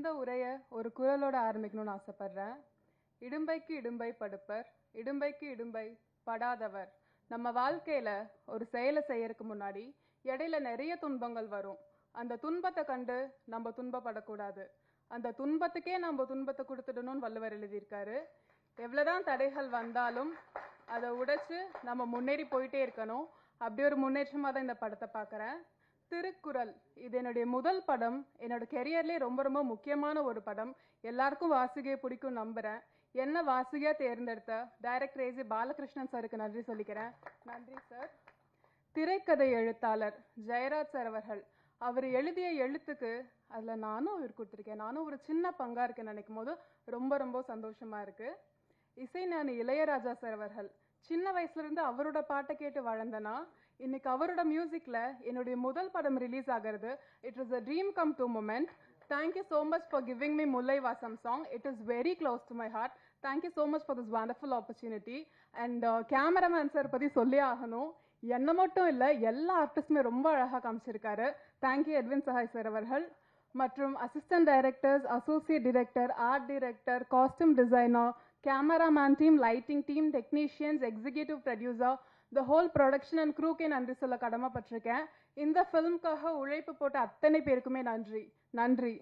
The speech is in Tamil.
இந்த உரையை ஒரு குரலோட ஆரம்பிக்கணும்னு ஆசைப்படுறேன். இடும்பைக்கு இடும்பை படுப்பர், இடும்பைக்கு இடும்பை படாதவர். நம்ம வாழ்க்கையில ஒரு செயலை செய்யறதுக்கு முன்னாடி இடையில நிறைய துன்பங்கள் வரும். அந்த துன்பத்தை கண்டு நம்ம துன்பப்படக்கூடாது. அந்த துன்பத்துக்கே நம்ம துன்பத்தை கொடுத்துடணும்னு வள்ளுவர் எழுதியிருக்காரு. எவ்வளவுதான் தடைகள் வந்தாலும் அதை உடைச்சு நம்ம முன்னேறி போயிட்டே இருக்கணும். அப்படி ஒரு முன்னேற்றமா தான் இந்த படத்தை பார்க்குறேன். திருக்குறள் இது என்னுடைய முதல் படம். என்னோட கெரியர்லேயே ரொம்ப ரொம்ப முக்கியமான ஒரு படம். எல்லாருக்கும் வாசிகையை பிடிக்கும் நம்புறேன். என்ன வாசிகையா தேர்ந்தெடுத்த டைரக்டர் ஏசி பாலகிருஷ்ணன் சாருக்கு நன்றி சொல்லிக்கிறேன். நன்றி சார். திரைக்கதை எழுத்தாளர் ஜெயராஜ் சார் அவர்கள், அவர் எழுதிய எழுத்துக்கு அதில் நானும் உயிர் கொடுத்துருக்கேன். நானும் ஒரு சின்ன பங்காக இருக்கேன்னு நினைக்கும் போது ரொம்ப ரொம்ப சந்தோஷமா இருக்கு. இசைஞானி இளையராஜா சார் அவர்கள், சின்ன வயசுல இருந்து அவரோட பாட்டை கேட்டு வளர்ந்தனா இன்னைக்கு அவரோட மியூசிக்ல என்னுடைய முதல் படம் ரிலீஸ் ஆகிறது. It was a dream come true moment. Thank you so much for giving me Mullai Vasam song. It is very close to my heart. Thank you so much for this wonderful opportunity. And cameraman sir பத்தி சொல்லி ஆகணும். என்ன மட்டும் இல்லை, எல்லா ஆர்டிஸ்டுமே ரொம்ப அழகாக காமிச்சிருக்காரு. தேங்க்யூ எட்வின் சஹாய் சார் அவர்கள் மற்றும் assistant directors, associate director, art director, costume designer, cameraman team, lighting team, technicians, executive producer, the whole production and க்ரூக்கே நன்றி சொல்ல கடமைப்பட்டிருக்கேன். இந்த ஃபிலிம்காக உழைப்பு போட்ட அத்தனை பேருக்குமே நன்றி. நன்றி.